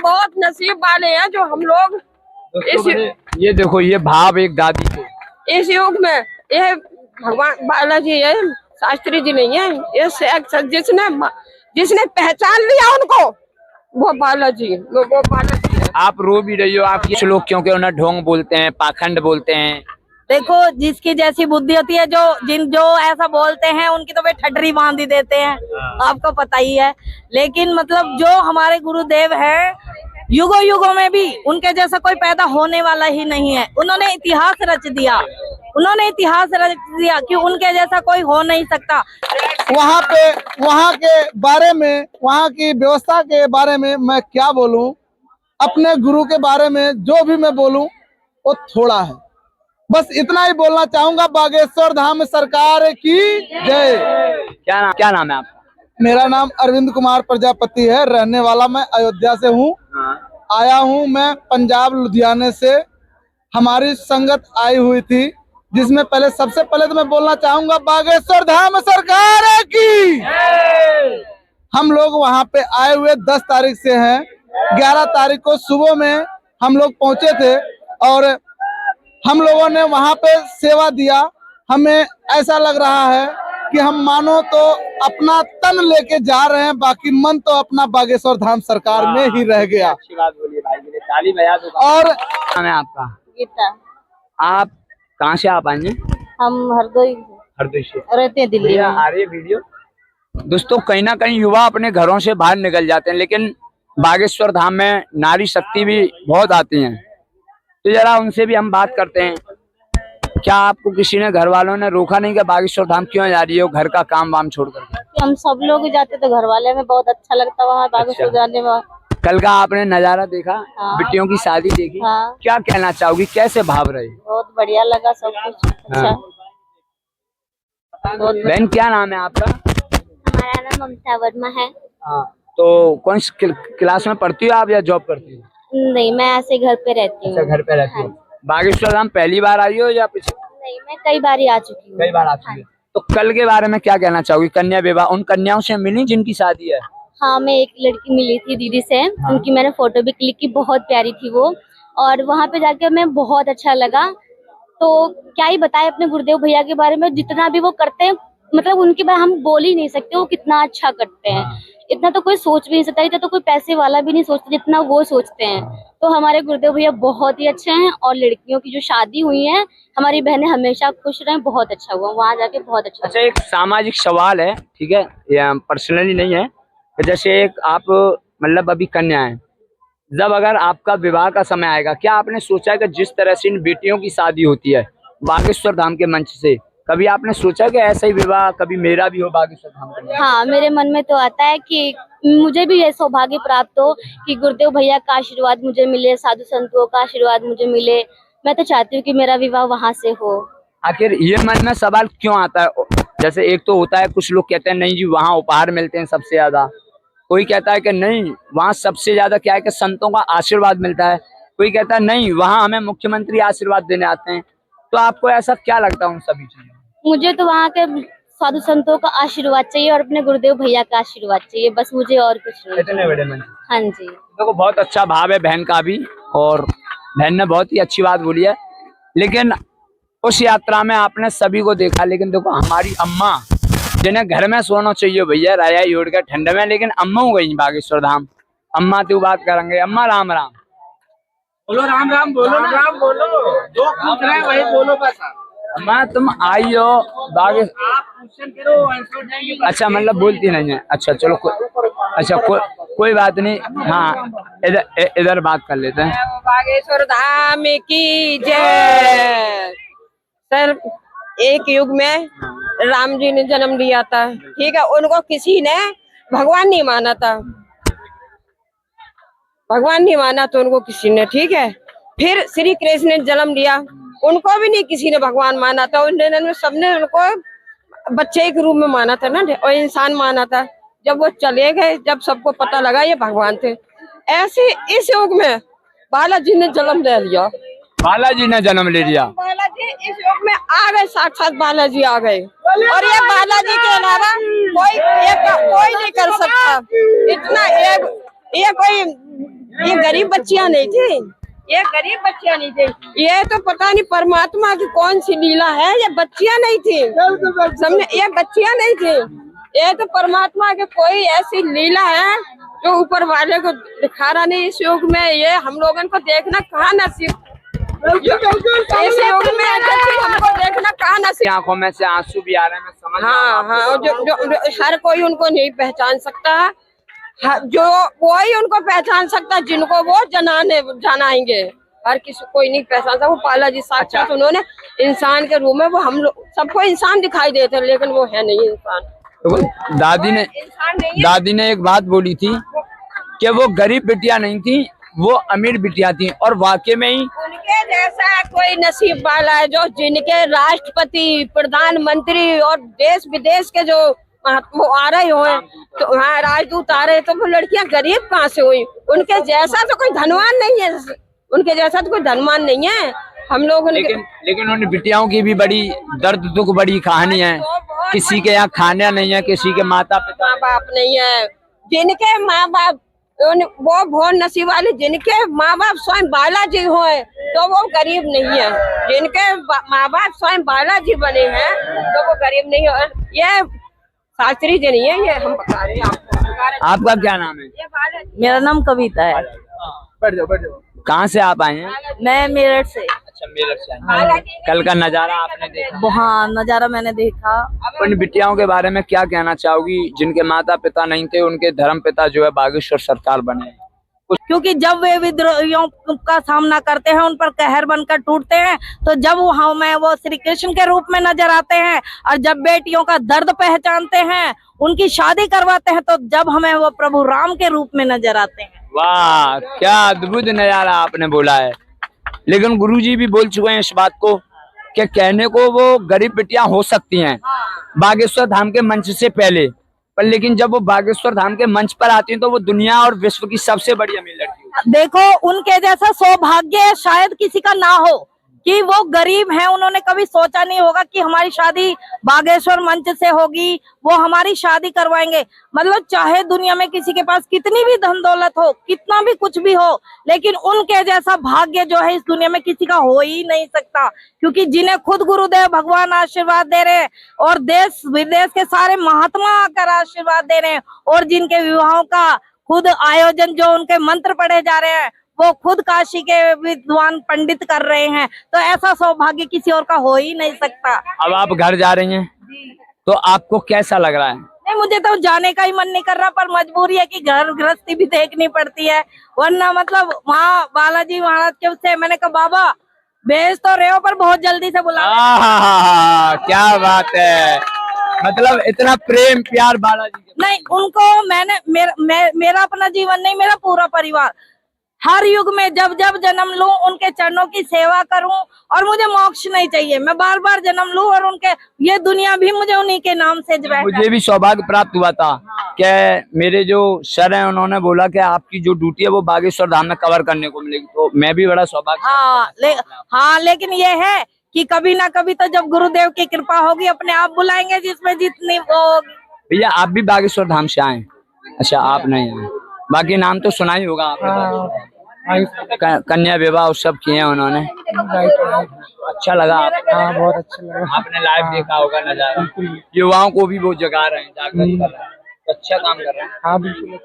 हम बहुत नसीब वाले हैं जो हम लोग ये देखो, ये भाव एक दादी के इस युग में, ये भगवान बालाजी है, शास्त्री जी नहीं है। ये जिसने पहचान लिया उनको, वो बालाजी है। आप रो भी रही हो, आप कुछ लोग क्योंकि उन्हें ढोंग बोलते हैं, पाखंड बोलते हैं। देखो, जिसकी जैसी बुद्धि होती है, जो ऐसा बोलते हैं उनकी तो वे ठडरी बांध ही देते हैं, आपको पता ही है। लेकिन मतलब जो हमारे गुरुदेव हैं, युगों युगों में भी उनके जैसा कोई पैदा होने वाला ही नहीं है। उन्होंने इतिहास रच दिया कि उनके जैसा कोई हो नहीं सकता। वहाँ के बारे में, वहाँ की व्यवस्था के बारे में मैं क्या बोलूं। अपने गुरु के बारे में जो भी मैं बोलूं वो थोड़ा है। बस इतना ही बोलना चाहूंगा। बागेश्वर धाम सरकार की जय। क्या नाम है आपका? मेरा नाम अरविंद कुमार प्रजापति है। रहने वाला मैं अयोध्या से हूँ। आया हूँ मैं पंजाब लुधियाने से। हमारी संगत आई हुई थी, जिसमें सबसे पहले तो मैं बोलना चाहूंगा बागेश्वर धाम सरकार की। हम लोग वहाँ पे आए हुए 10 तारीख से हैं। 11 तारीख को सुबह में हम लोग पहुंचे थे और हम लोगों ने वहाँ पे सेवा दिया। हमें ऐसा लग रहा है कि हम मानो तो अपना तन लेके जा रहे हैं, बाकी मन तो अपना बागेश्वर धाम सरकार में ही रह गया। अच्छी बात बोलिए भाई, के लिए ताली बजा दो। और नाम है आपका? गीता। आप कहाँ से आप आए? हम हरदोई से रहते हैं, दिल्ली में। आ रही है वीडियो। दोस्तों, कहीं ना कहीं युवा अपने घरों से बाहर निकल जाते हैं, लेकिन बागेश्वर धाम में नारी शक्ति भी बहुत आती है। तो जरा उनसे भी हम बात करते हैं। क्या आपको किसी ने, घर वालों ने रोका नहीं कि बागेश्वर धाम क्यों जा रही हो, घर का काम वाम छोड़ कर? हम सब लोग जाते तो घर वाले में बहुत अच्छा लगता वहाँ बागेश्वर जाने में। कल का आपने नजारा देखा? हाँ। बिटियों की शादी देखी? हाँ। क्या कहना चाहोगी, कैसे भाव रहे? बहुत बढ़िया लगा सब कुछ। अच्छा। बहन, क्या नाम है आपका? हमारा नाम ममता वर्मा है। हाँ, तो कौन सी क्लास में पढ़ती हो आप या जॉब करती हो? नहीं, मैं ऐसे घर पे रहती हूँ। अच्छा, घर पे रहती हो। बागेश्वर धाम पहली बार आई हो या पिछले? नहीं, मैं कई बार ही आ चुकी हूँ। कई बार आ चुकी है। तो कल के बारे में क्या कहना चाहोगी? कन्या विवाह उन कन्याओं से मिली जिनकी शादी है? हाँ, मैं एक लड़की मिली थी दीदी से। हाँ। उनकी मैंने फोटो भी क्लिक की, बहुत प्यारी थी वो। और वहाँ पे जाके मैं बहुत अच्छा लगा। तो क्या ही बताए अपने गुरुदेव भैया के बारे में, जितना भी वो करते हैं, मतलब उनके बारे हम बोल ही नहीं सकते वो कितना अच्छा करते हैं। इतना तो कोई सोच भी नहीं सकता, इतना तो कोई पैसे वाला भी नहीं सोचता जितना वो सोचते हैं। तो हमारे गुरुदेव भैया बहुत ही अच्छे हैं। और लड़कियों की जो शादी हुई है, हमारी बहनें हमेशा खुश रहें, बहुत अच्छा हुआ वहाँ जाके, बहुत अच्छा। अच्छा, एक सामाजिक सवाल है, ठीक है, या पर्सनली नहीं है। जैसे एक आप मतलब अभी कन्या है, जब अगर आपका विवाह का समय आएगा, क्या आपने सोचा है कि जिस तरह से इन बेटियों की शादी होती है बागेश्वर धाम के मंच से, कभी आपने सोचा कि ऐसा ही विवाह कभी मेरा भी हो बागेश्वर धाम के? हाँ, मेरे मन में तो आता है कि मुझे भी ये सौभाग्य प्राप्त हो कि गुरुदेव भैया का आशीर्वाद मुझे मिले, साधु संतों का आशीर्वाद मुझे मिले। मैं तो चाहती हूँ कि मेरा विवाह वहाँ से हो। आखिर ये मन में सवाल क्यों आता है? जैसे एक तो होता है, कुछ लोग कहते हैं नहीं जी वहाँ उपहार मिलते हैं सबसे ज्यादा, कोई कहता है कि नहीं वहाँ सबसे ज्यादा क्या है कि संतों का आशीर्वाद मिलता है, कोई कहता है नहीं वहाँ हमें मुख्यमंत्री आशीर्वाद देने आते हैं। तो आपको ऐसा क्या लगता है उन सभी चीजों? मुझे तो वहाँ के साधु संतों का आशीर्वाद चाहिए और अपने गुरुदेव भैया का आशीर्वाद चाहिए, बस मुझे और कुछ नहीं। इतने बड़े मन। हाँ जी। देखो, बहुत अच्छा भाव है बहन का भी, और बहन ने बहुत ही अच्छी बात बोली है। लेकिन उस यात्रा में आपने सभी को देखा, लेकिन देखो हमारी अम्मा, जिन्हें घर में सोना चाहिए भैया, राया ओढ़ कर ठंड में, लेकिन अम्मा हो गई बागेश्वर धाम। अम्मा तो बात करेंगे। अम्मा राम राम बोलो। राम राम बोलो, राम बोलो। जो पूछ रहे हैं वही बोलो बस। अम्मा तुम आई हो बागेश्वर, आप क्वेश्चन करो, आंसर देंगे। अच्छा, मतलब बोलती नहीं है। अच्छा चलो, अच्छा कोई बात नहीं। हाँ, इधर बात कर लेते हैं। बागेश्वर धाम की जय। सर, एक युग में राम जी ने जन्म लिया था, ठीक है। उनको किसी ने भगवान नहीं माना था, भगवान नहीं माना तो उनको किसी ने, ठीक है। फिर श्री कृष्ण ने जन्म लिया, उनको भी नहीं किसी ने भगवान माना था। उन्होंने सबने उनको बच्चे के रूप में माना था ना, और इंसान माना था। जब वो चले गए, जब सबको पता लगा ये भगवान थे। ऐसे इस युग में बालाजी ने जन्म ले लिया। बालाजी ने जन्म ले लिया। बालाजी इस युग में आ गए, साक्षात बालाजी आ गए। और ये बालाजी के अलावा कोई नहीं कर सकता। इतना ये कोई ये गरीब बच्चियां नहीं थी, ये गरीब बच्चियां नहीं थी, ये तो पता नहीं परमात्मा की कौन सी लीला है, ये बच्चियां नहीं थी, समझे, ये बच्चियां नहीं थी, ये तो परमात्मा की कोई ऐसी लीला है जो ऊपर वाले को दिखा रहा नहीं। इस युग में ये हम लोगों को देखना कहाँ नसीब, इस युग में हमको देखना कहाँ नसीब। आंखों में से आंसू भी आ रहे हैं, मैं समझ रहा हाँ हूँ हाँ, जो हर कोई उनको नहीं पहचान सकता, जो कोई उनको पहचान सकता जिनको वो जनाएंगे, हर किसी कोई नहीं पहचान सकता। वो बालाजी साक्षात उन्होंने इंसान के रूप में, वो हम लोग सबको इंसान दिखाई देते हैं, लेकिन वो है नहीं इंसान। तो दादी ने इंसान नहीं है। दादी ने एक बात बोली थी कि वो गरीब बिटिया नहीं थी, वो अमीर बिटिया थी, और वाकई में ही उनके जैसा कोई नसीब वाला है जो जिनके राष्ट्रपति, प्रधानमंत्री और देश विदेश के जो वो आ रहे हुए, तो हाँ राजदूत आ रहे, तो वो लड़कियां गरीब कहाँ से हुई? उनके जैसा तो कोई धनवान नहीं है, उनके जैसा तो कोई धनवान नहीं है। हम लोग लेकिन उन बिटियाओं की भी बड़ी दर्द दुख बड़ी कहानी है। किसी के यहाँ खाना नहीं है, किसी के माता पिता माँ बाप नहीं है, जिनके माँ बाप वो बहुत नसीब वाले, जिनके माँ बाप स्वयं बालाजी हुए तो वो गरीब नहीं है, जिनके माँ बाप स्वयं बालाजी बने हैं तो वो गरीब नहीं है। ये शास्त्री जी नहीं है, ये हम बता रहे हैं आपको। आपका क्या नाम है? मेरा नाम कविता है। बैठ जाओ। कहाँ से आप आए हैं? मैं मेरठ से। अच्छा, मेरठ से आए हैं। कल का नजारा आपने देखा? हाँ, नजारा मैंने देखा। उन बिटियाओं के बारे में क्या कहना चाहोगी जिनके माता पिता नहीं थे, उनके धर्म पिता जो है बागेश्वर सरकार बने? क्योंकि जब वे विद्रोहियों का सामना करते हैं, उन पर कहर बनकर टूटते हैं, तो जब हमें वो श्री कृष्ण के रूप में नजर आते हैं, और जब बेटियों का दर्द पहचानते हैं, उनकी शादी करवाते हैं, तो जब हमें वो प्रभु राम के रूप में नजर आते हैं। वाह, क्या अद्भुत नजारा आपने बोला है। लेकिन गुरुजी भी बोल चुके हैं इस बात को कि कहने को वो गरीब बिटियां हो सकती हैं बागेश्वर धाम के मंच से पहले, पर लेकिन जब वो बागेश्वर धाम के मंच पर आती हैं तो वो दुनिया और विश्व की सबसे बड़ी अमीर लड़की होती है। देखो, उनके जैसा सौभाग्य शायद किसी का ना हो कि वो गरीब हैं। उन्होंने कभी सोचा नहीं होगा कि हमारी शादी बागेश्वर मंच से होगी, वो हमारी शादी करवाएंगे। मतलब चाहे दुनिया में किसी के पास कितनी भी धन दौलत हो, कितना भी कुछ भी हो, लेकिन उनके जैसा भाग्य जो है इस दुनिया में किसी का हो ही नहीं सकता, क्योंकि जिन्हें खुद गुरुदेव भगवान आशीर्वाद दे रहे हैं, और देश विदेश के सारे महात्मा आकर आशीर्वाद दे रहे हैं, और जिनके विवाहों का खुद आयोजन जो उनके मंत्र पढ़े जा रहे हैं वो खुद काशी के विद्वान पंडित कर रहे हैं, तो ऐसा सौभाग्य किसी और का हो ही नहीं सकता। अब आप घर जा रही हैं तो आपको कैसा लग रहा है? नहीं, मुझे तो जाने का ही मन नहीं कर रहा, पर मजबूरी है कि घर गृहस्थी भी देखनी पड़ती है, वरना मतलब वहाँ बालाजी महाराज के उससे मैंने कहा बाबा भेज तो रहे हो, पर बहुत जल्दी से बुला। क्या बात है, मतलब इतना प्रेम प्यार बालाजी के। नहीं, उनको मैंने मेरा अपना जीवन नहीं, मेरा पूरा परिवार हर युग में जब जब जन्म लूं उनके चरणों की सेवा करूं, और मुझे मोक्ष नहीं चाहिए, मैं बार बार जन्म लूं और उनके ये दुनिया भी मुझे उन्हीं के नाम से जो है। मुझे भी सौभाग्य प्राप्त हुआ था कि मेरे जो सर हैं उन्होंने बोला कि आपकी जो ड्यूटी है वो बागेश्वर धाम में कवर करने को मिलेगी, तो मैं भी बड़ा सौभाग्य। हाँ, लेकिन ये है कि कभी ना कभी तो जब गुरुदेव की कृपा होगी अपने आप बुलाएंगे, जिसमें जितनी वो होगी। भैया आप भी बागेश्वर धाम से आए? अच्छा, आप नहीं आए, बाकी नाम तो सुना ही होगा आपने। कन्या विवाह उत्सव किए हैं उन्होंने, अच्छा लगा? हाँ, बहुत अच्छा लगा। आपने लाइव देखा होगा नजारा, युवाओं को भी वो जगा रहे हैं, जागृत कर रहे हैं, अच्छा काम कर रहे हैं। हाँ, बिल्कुल।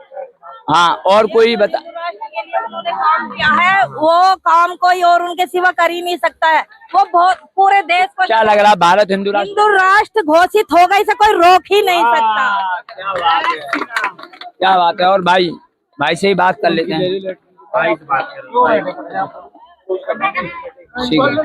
हाँ, और कोई बता? उन्होंने काम किया है, वो काम कोई और उनके सिवा कर ही नहीं सकता है। वो बहुत पूरे देश को क्या लग रहा है, भारत हिंदू राष्ट्र घोषित होगा, इसे कोई रोक ही नहीं सकता। क्या बात है, क्या बात है। और भाई से ही बात कर लेते हैं। भाई से बात कर, ठीक है।